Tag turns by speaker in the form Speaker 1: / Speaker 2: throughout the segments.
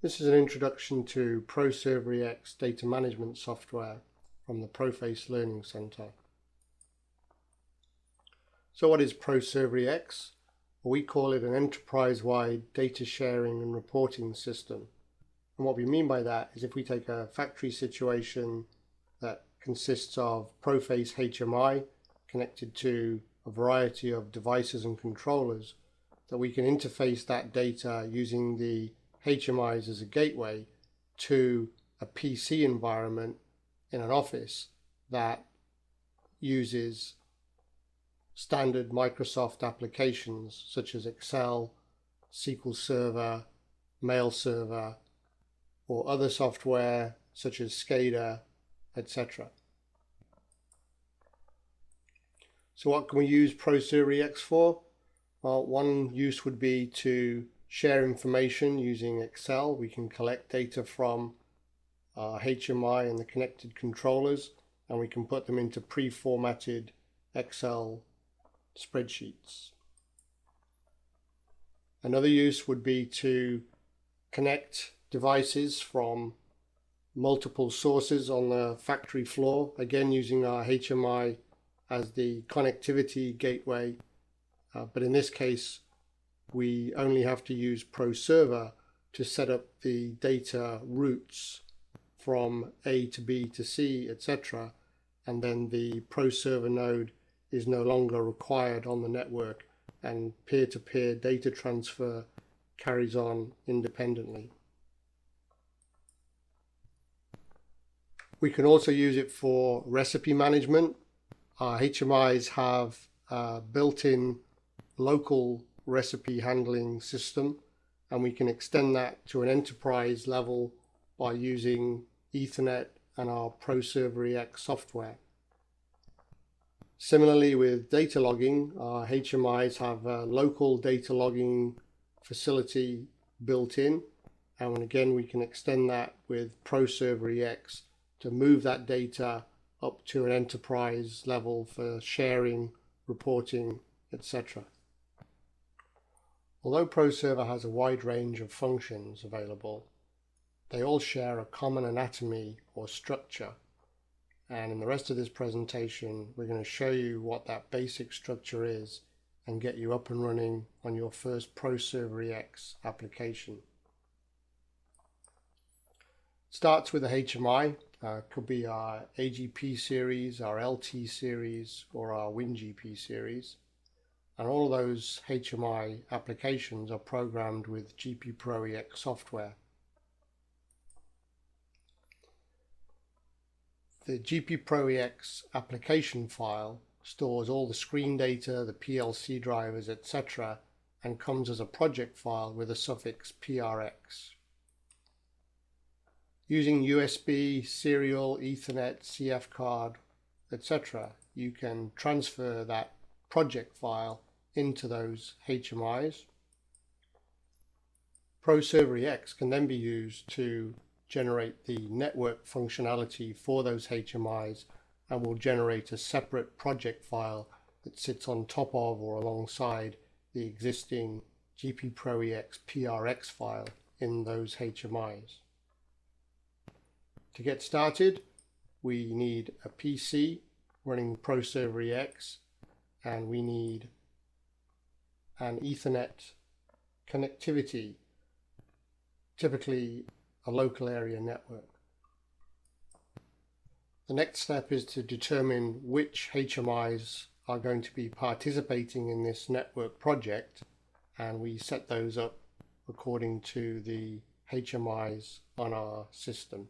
Speaker 1: This is an introduction to ProServer-EX data management software from the Pro-face Learning Center. So what is ProServer-EX? Well, we call it an enterprise-wide data sharing and reporting system. And what we mean by that is if we take a factory situation that consists of Pro-face HMI connected to a variety of devices and controllers, that we can interface that data using the HMIs as a gateway to a PC environment in an office that uses standard Microsoft applications such as Excel, SQL Server, Mail Server, or other software such as SCADA, etc. So what can we use ProServer-EX for? Well, one use would be to share information using Excel. We can collect data from HMI and the connected controllers, and we can put them into pre-formatted Excel spreadsheets. Another use would be to connect devices from multiple sources on the factory floor, again using our HMI as the connectivity gateway, but in this case we only have to use ProServer to set up the data routes from A to B to C, etc. And then the ProServer node is no longer required on the network, and peer-to-peer data transfer carries on independently. We can also use it for recipe management. Our HMIs have a built-in local recipe handling system, and we can extend that to an enterprise level by using Ethernet and our ProServer-EX software. Similarly, with data logging, our HMIs have a local data logging facility built in, and again we can extend that with ProServer-EX to move that data up to an enterprise level for sharing, reporting, etc. Although ProServer has a wide range of functions available, they all share a common anatomy or structure. And in the rest of this presentation, we're going to show you what that basic structure is and get you up and running on your first ProServer-EX application. It starts with a HMI. Could be our AGP series, our LT series, or our WinGP series. And all of those HMI applications are programmed with GP Pro-EX software. The GP Pro-EX application file stores all the screen data, the PLC drivers, etc., and comes as a project file with a suffix PRX. Using USB, serial, Ethernet, CF card, etc., you can transfer that project file into those HMIs. ProServer-EX can then be used to generate the network functionality for those HMIs, and will generate a separate project file that sits on top of or alongside the existing GP Pro-EX PRX file in those HMIs. To get started, we need a PC running ProServer-EX, and we need an Ethernet connectivity, typically a local area network. The next step is to determine which HMIs are going to be participating in this network project, and we set those up according to the HMIs on our system.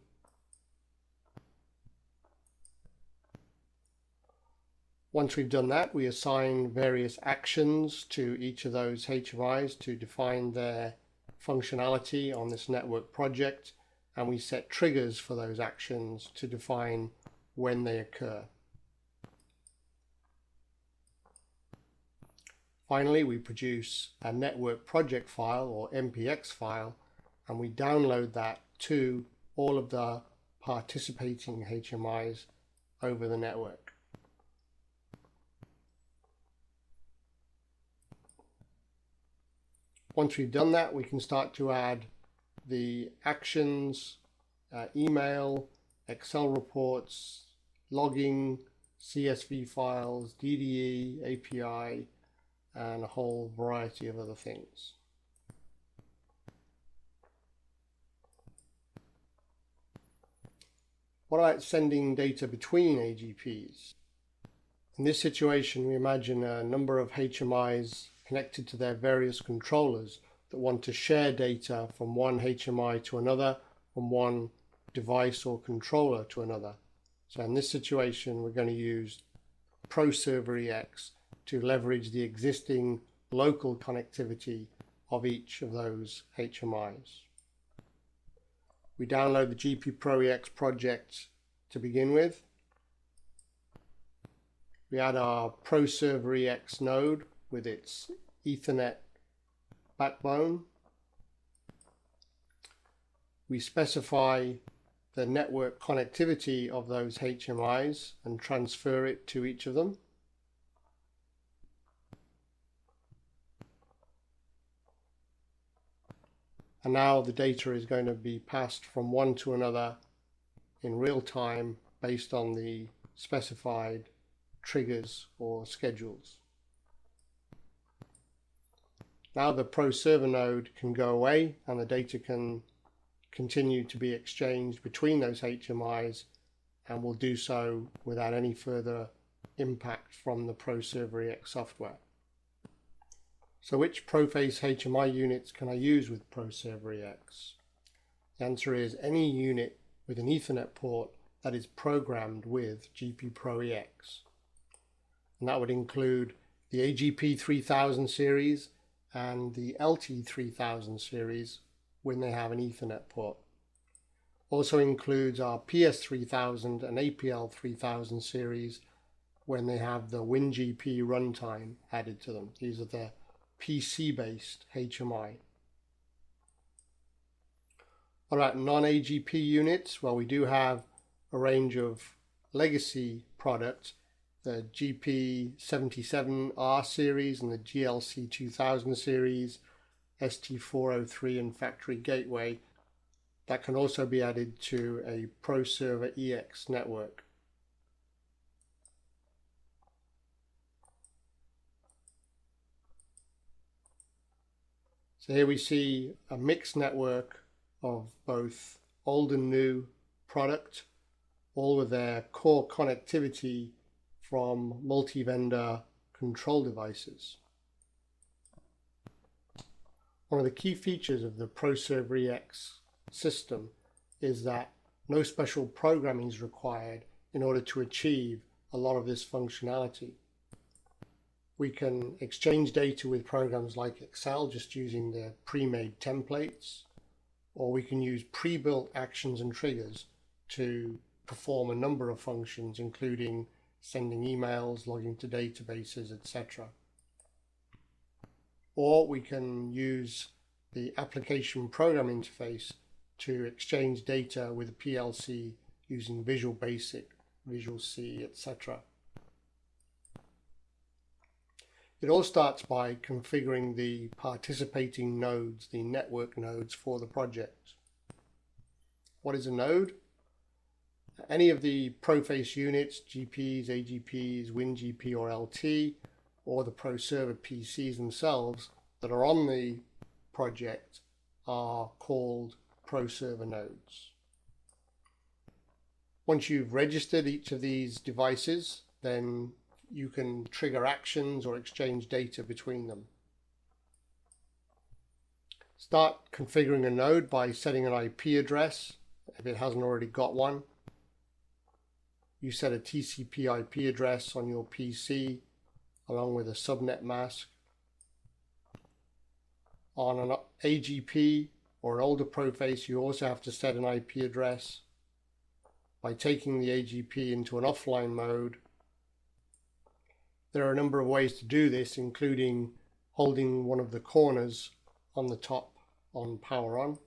Speaker 1: Once we've done that, we assign various actions to each of those HMIs to define their functionality on this network project, and we set triggers for those actions to define when they occur. Finally, we produce a network project file or MPX file, and we download that to all of the participating HMIs over the network. Once we've done that, we can start to add the actions, email, Excel reports, logging, CSV files, DDE, API, and a whole variety of other things. What about sending data between AGPs? In this situation, we imagine a number of HMIs connected to their various controllers that want to share data from one HMI to another, from one device or controller to another. So in this situation, we're going to use ProServer-EX to leverage the existing local connectivity of each of those HMIs. We download the GP Pro-EX project to begin with. We add our ProServer-EX node with its Ethernet backbone. We specify the network connectivity of those HMIs and transfer it to each of them. And now the data is going to be passed from one to another in real time based on the specified triggers or schedules. Now the ProServer node can go away and the data can continue to be exchanged between those HMIs, and will do so without any further impact from the ProServer-EX software. So which Pro-face HMI units can I use with ProServer-EX? The answer is any unit with an Ethernet port that is programmed with GP Pro-EX. And that would include the AGP 3000 series and the LT 3000 series when they have an Ethernet port. Also includes our PS 3000 and APL 3000 series when they have the WinGP runtime added to them. These are the PC-based HMI. What about non-AGP units? Well, we do have a range of legacy products, the GP77R series and the GLC 2000 series, ST403 and Factory Gateway, that can also be added to a ProServer-EX network. So here we see a mixed network of both old and new product, all with their core connectivity from multi-vendor control devices. One of the key features of the ProServer-EX system is that no special programming is required in order to achieve a lot of this functionality. We can exchange data with programs like Excel just using the pre-made templates, or we can use pre-built actions and triggers to perform a number of functions, including sending emails, logging to databases, etc. Or we can use the application program interface to exchange data with a PLC using Visual Basic, Visual C, etc. It all starts by configuring the participating nodes, the network nodes for the project. What is a node? Any of the Pro-face units, GPs, AGPs, WinGP or LT, or the ProServer PCs themselves that are on the project are called ProServer nodes. Once you've registered each of these devices, then you can trigger actions or exchange data between them. Start configuring a node by setting an IP address if it hasn't already got one. You set a TCP IP address on your PC along with a subnet mask. On an AGP or an older Pro-face, you also have to set an IP address by taking the AGP into an offline mode. There are a number of ways to do this, including holding one of the corners on the top on power on,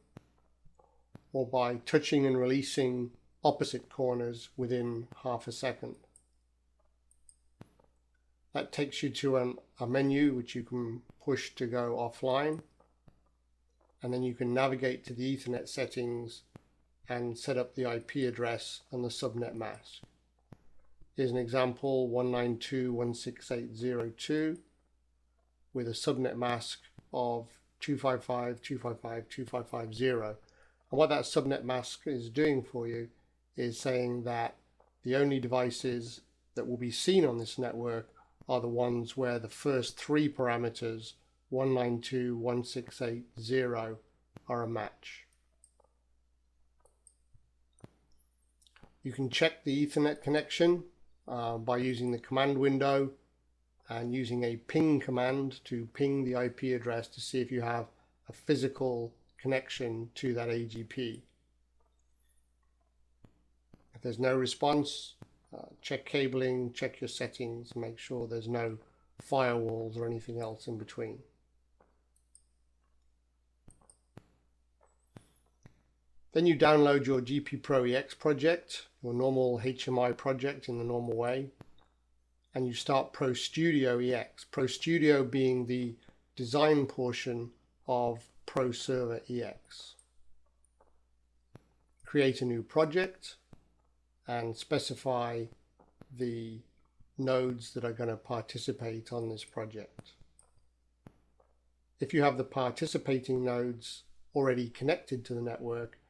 Speaker 1: or by touching and releasing opposite corners within half a second. That takes you to a menu which you can push to go offline, and then you can navigate to the Ethernet settings and set up the IP address and the subnet mask. Here's an example, 192.168.02 with a subnet mask of 255.255.255.0. And what that subnet mask is doing for you is saying that the only devices that will be seen on this network are the ones where the first three parameters, 192.168.0, are a match. You can check the Ethernet connection by using the command window and using a ping command to ping the IP address to see if you have a physical connection to that AGP. If there's no response, check cabling, check your settings, make sure there's no firewalls or anything else in between. Then you download your GP Pro EX project, your normal HMI project in the normal way, and you start Pro Studio EX. Pro Studio being the design portion of Pro Server EX. Create a new project and specify the nodes that are going to participate on this project. If you have the participating nodes already connected to the network,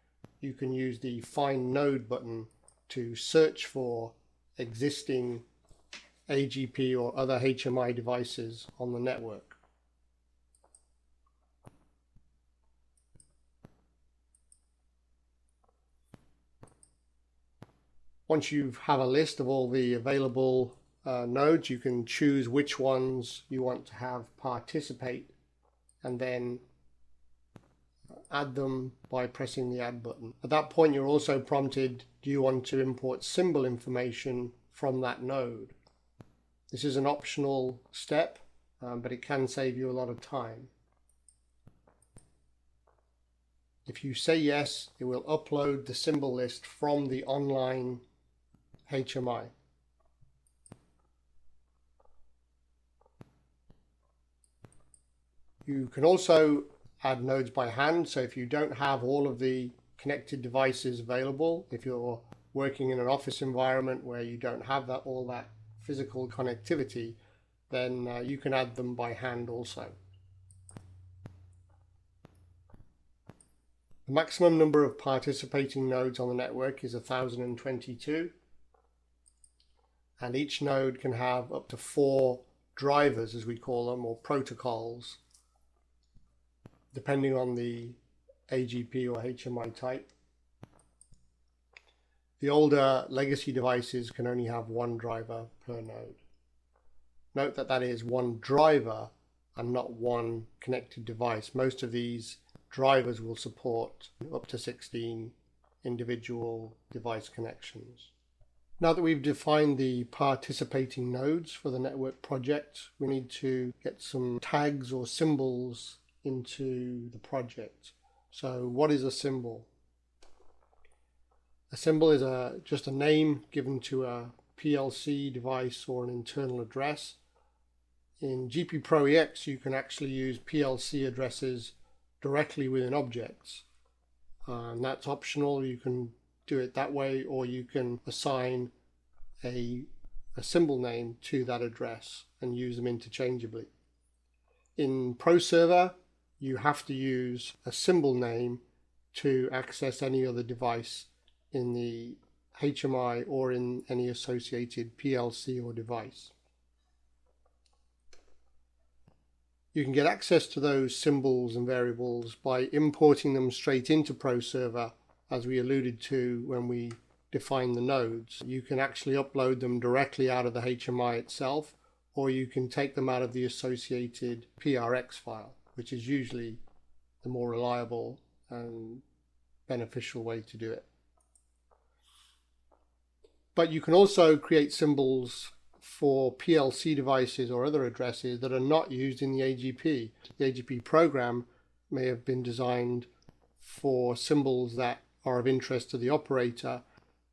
Speaker 1: you can use the Find Node button to search for existing AGP or other HMI devices on the network. Once you have a list of all the available nodes, you can choose which ones you want to have participate and then add them by pressing the Add button. At that point, you're also prompted, do you want to import symbol information from that node? This is an optional step, but it can save you a lot of time. If you say yes, it will upload the symbol list from the online HMI. You can also add nodes by hand, so if you don't have all of the connected devices available, if you're working in an office environment where you don't have all that physical connectivity, then you can add them by hand also. The maximum number of participating nodes on the network is 1022, and each node can have up to 4 drivers, as we call them, or protocols, depending on the AGP or HMI type. The older legacy devices can only have 1 driver per node. Note that that is 1 driver and not 1 connected device. Most of these drivers will support up to 16 individual device connections. Now that we've defined the participating nodes for the network project, we need to get some tags or symbols into the project. So what is a symbol? A symbol is just a name given to a PLC device or an internal address. In GP Pro EX, you can actually use PLC addresses directly within objects. And that's optional. You can do it that way, or you can assign a symbol name to that address and use them interchangeably. In Pro Server, you have to use a symbol name to access any other device in the HMI or in any associated PLC or device. You can get access to those symbols and variables by importing them straight into Pro Server, as we alluded to when we defined the nodes. You can actually upload them directly out of the HMI itself, or you can take them out of the associated PRX file, which is usually the more reliable and beneficial way to do it. But you can also create symbols for PLC devices or other addresses that are not used in the AGP. The AGP program may have been designed for symbols that are of interest to the operator,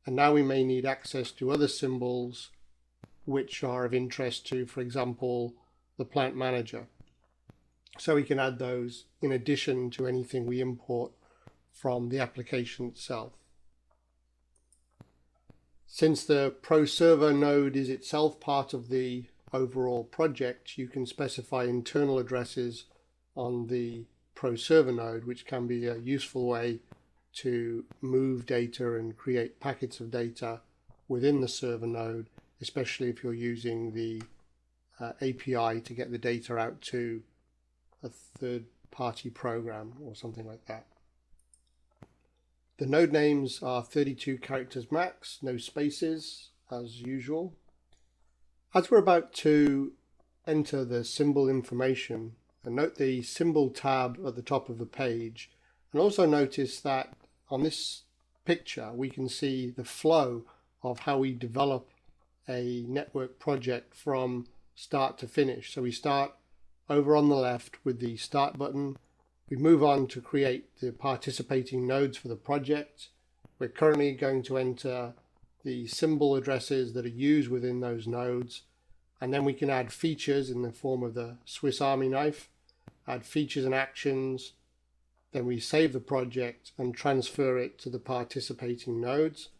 Speaker 1: and now we may need access to other symbols which are of interest to, for example, the plant manager. So we can add those in addition to anything we import from the application itself. Since the Pro Server node is itself part of the overall project, you can specify internal addresses on the Pro Server node, which can be a useful way to move data and create packets of data within the server node, especially if you're using the API to get the data out to a third-party program or something like that. The node names are 32 characters max, no spaces as usual. As we're about to enter the symbol information, note the symbol tab at the top of the page, and also notice that on this picture we can see the flow of how we develop a network project from start to finish. So we start over on the left with the start button. We move on to create the participating nodes for the project. We're currently going to enter the symbol addresses that are used within those nodes, and then we can add features in the form of the Swiss Army knife, add features and actions. Then we save the project and transfer it to the participating nodes,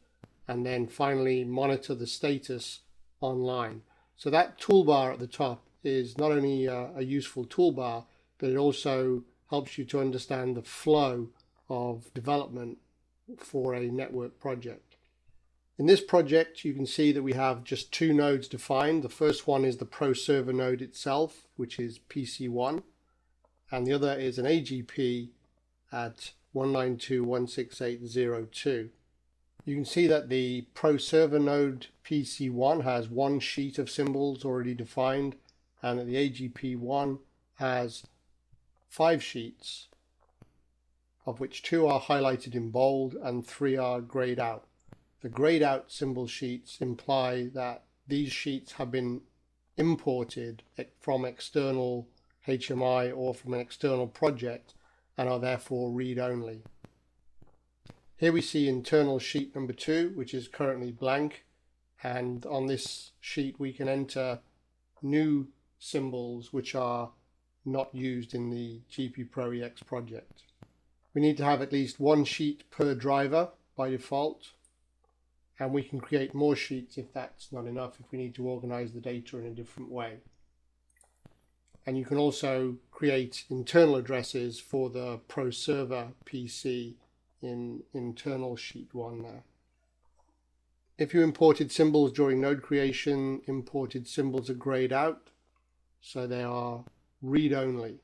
Speaker 1: and then finally monitor the status online. So that toolbar at the top is not only a useful toolbar, but it also helps you to understand the flow of development for a network project. In this project, you can see that we have just two nodes defined. The first one is the Pro Server node itself, which is PC1, and the other is an AGP at 192.168.0.2. You can see that the Pro Server node PC1 has one sheet of symbols already defined, and that the AGP1 has 5 sheets, of which 2 are highlighted in bold and 3 are grayed out. The grayed out symbol sheets imply that these sheets have been imported from external HMI or from an external project and are therefore read-only. Here we see internal sheet number 2, which is currently blank, and on this sheet we can enter new symbols which are not used in the GP Pro EX project. We need to have at least one sheet per driver by default, and we can create more sheets if that's not enough, if we need to organize the data in a different way. And you can also create internal addresses for the Pro Server PC in internal sheet 1 there. If you imported symbols during node creation, imported symbols are grayed out, so they are read-only.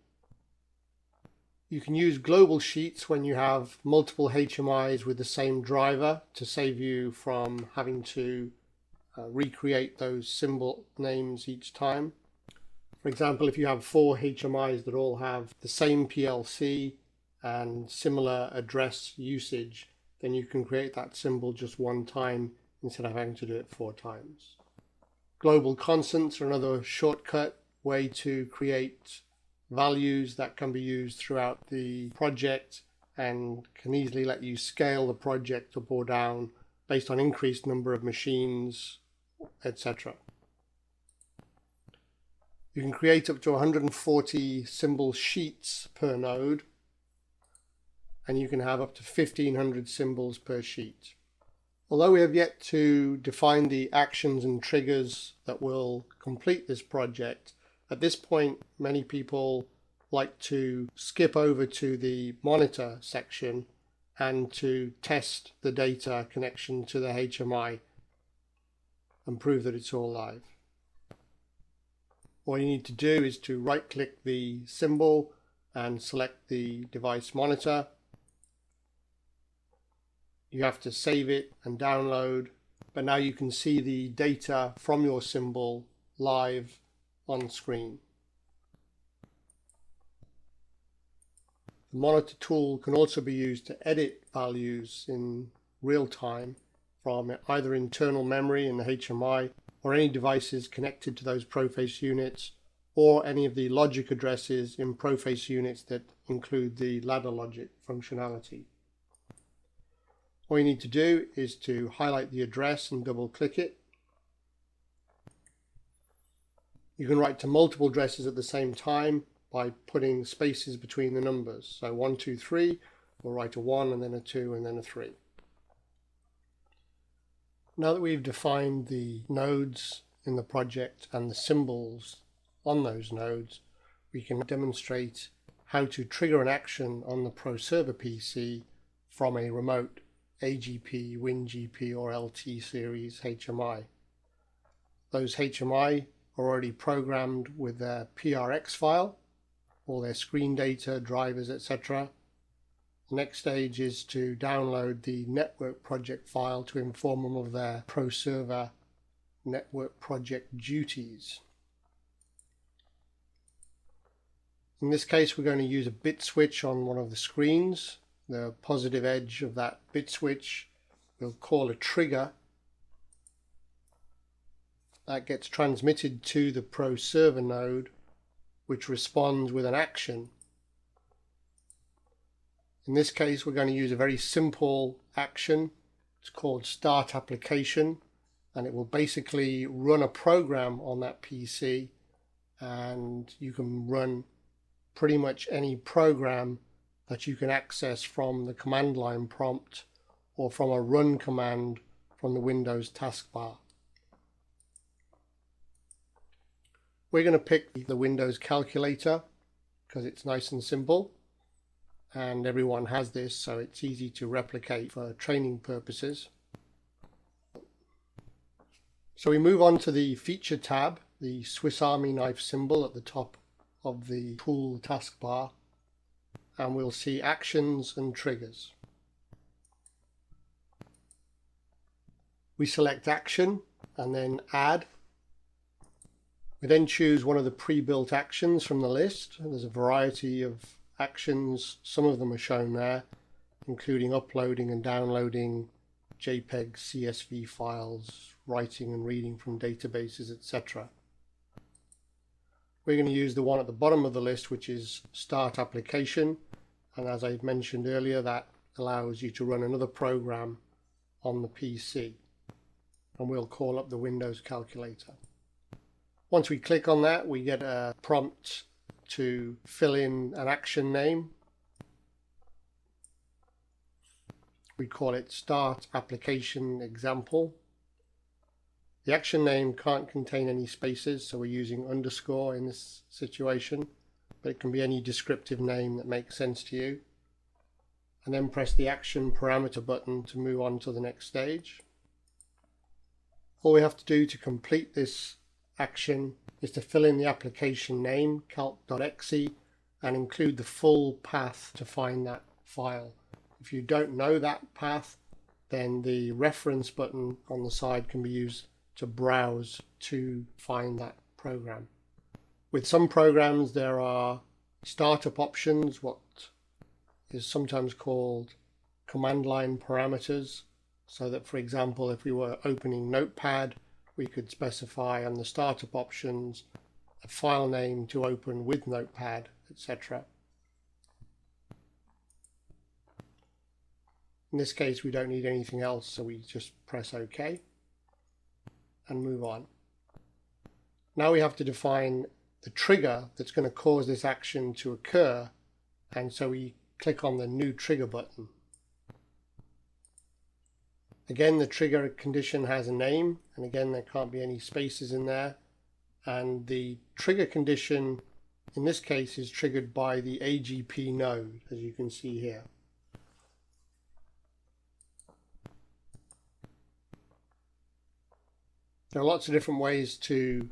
Speaker 1: You can use global sheets when you have multiple HMIs with the same driver to save you from having to recreate those symbol names each time. For example, if you have 4 HMIs that all have the same PLC and similar address usage, then you can create that symbol just one time instead of having to do it 4 times. Global constants are another shortcut way to create values that can be used throughout the project and can easily let you scale the project up or down based on increased number of machines, etc. You can create up to 140 symbol sheets per node, and you can have up to 1500 symbols per sheet. Although we have yet to define the actions and triggers that will complete this project, at this point many people like to skip over to the monitor section and to test the data connection to the HMI and prove that it's all live. All you need to do is to right-click the symbol and select the device monitor. You have to save it and download, but now you can see the data from your symbol live on screen. The monitor tool can also be used to edit values in real time from either internal memory in the HMI or any devices connected to those Pro-face units, or any of the logic addresses in Pro-face units that include the ladder logic functionality. All you need to do is to highlight the address and double click it. You can write to multiple addresses at the same time, by putting spaces between the numbers. So 1, 2, 3, we'll write a 1 and then a 2 and then a 3. Now that we've defined the nodes in the project and the symbols on those nodes, we can demonstrate how to trigger an action on the ProServer PC from a remote AGP, WinGP or LT series HMI. Those HMI are already programmed with their PRX file, all their screen data, drivers, etc. The next stage is to download the network project file to inform them of their ProServer network project duties. In this case, we're going to use a bit switch on one of the screens. The positive edge of that bit switch we'll call a trigger. That gets transmitted to the ProServer node, which responds with an action. In this case, we're going to use a very simple action. It's called start application, and it will basically run a program on that PC, and you can run pretty much any program that you can access from the command line prompt or from a run command from the Windows taskbar. We're going to pick the Windows calculator because it's nice and simple, and everyone has this, so it's easy to replicate for training purposes. So we move on to the feature tab, the Swiss Army knife symbol at the top of the tool taskbar, and we'll see actions and triggers. We select action and then add. We then choose one of the pre-built actions from the list. There's a variety of actions, some of them are shown there, including uploading and downloading JPEG, CSV files, writing and reading from databases, etc. We're going to use the one at the bottom of the list, which is Start Application, and as I mentioned earlier, that allows you to run another program on the PC, and we'll call up the Windows calculator. Once we click on that, we get a prompt to fill in an action name. We call it Start Application Example. The action name can't contain any spaces, so we're using underscore in this situation, but it can be any descriptive name that makes sense to you. And then press the action parameter button to move on to the next stage. All we have to do to complete this action is to fill in the application name, calc.exe, and include the full path to find that file. If you don't know that path, then the reference button on the side can be used to browse to find that program. With some programs there are startup options, what is sometimes called command line parameters, so that, for example, if we were opening Notepad, we could specify on the startup options a file name to open with Notepad, etc. In this case, we don't need anything else, so we just press OK and move on. Now we have to define the trigger that's going to cause this action to occur, and so we click on the New Trigger button. Again, the trigger condition has a name, and again there can't be any spaces in there, and the trigger condition in this case is triggered by the AGP node, as you can see here. There are lots of different ways to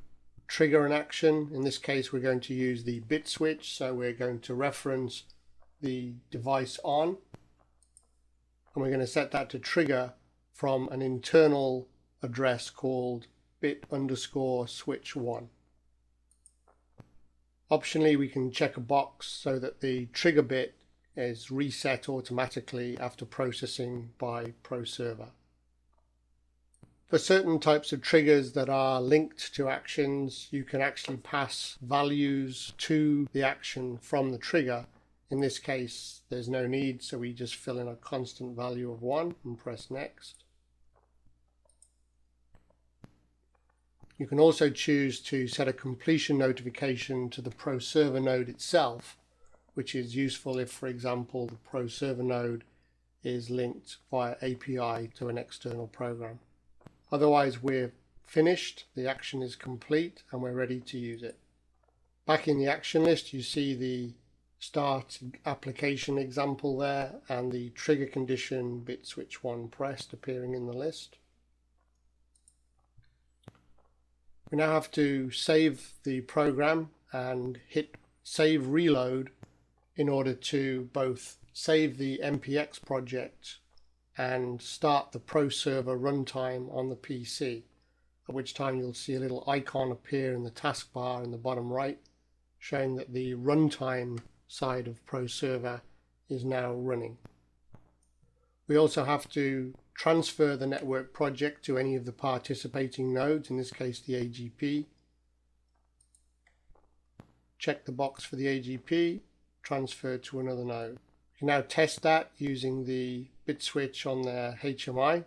Speaker 1: trigger an action. In this case we're going to use the bit switch, so we're going to reference the device on, and we're going to set that to trigger from an internal address called bit_switch1. Optionally, we can check a box so that the trigger bit is reset automatically after processing by ProServer. For certain types of triggers that are linked to actions, you can actually pass values to the action from the trigger. In this case, there's no need, so we just fill in a constant value of 1 and press Next. You can also choose to set a completion notification to the Pro Server node itself, which is useful if, for example, the Pro Server node is linked via API to an external program. Otherwise, we're finished, the action is complete, and we're ready to use it. Back in the action list, you see the start application example there and the trigger condition bit switch 1 pressed appearing in the list. We now have to save the program and hit save reload in order to both save the MPX project and start the Pro Server runtime on the PC, at which time you'll see a little icon appear in the taskbar in the bottom right showing that the runtime side of Pro Server is now running. We also have to transfer the network project to any of the participating nodes, in this case the AGP. Check the box for the AGP, transfer to another node. You can now test that using the bit switch on the HMI.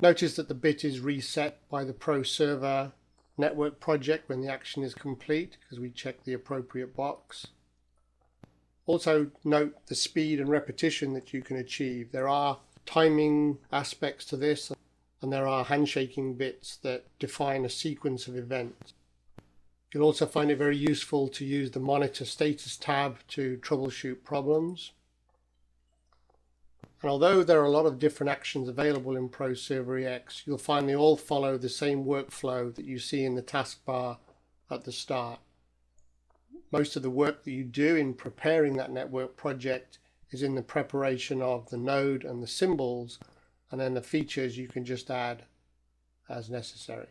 Speaker 1: Notice that the bit is reset by the Pro Server network project when the action is complete, because we checked the appropriate box. Also note the speed and repetition that you can achieve. There are timing aspects to this, and there are handshaking bits that define a sequence of events. You'll also find it very useful to use the monitor status tab to troubleshoot problems. And although there are a lot of different actions available in Pro Server EX, you'll find they all follow the same workflow that you see in the taskbar at the start. Most of the work that you do in preparing that network project is in the preparation of the node and the symbols, and then the features you can just add as necessary.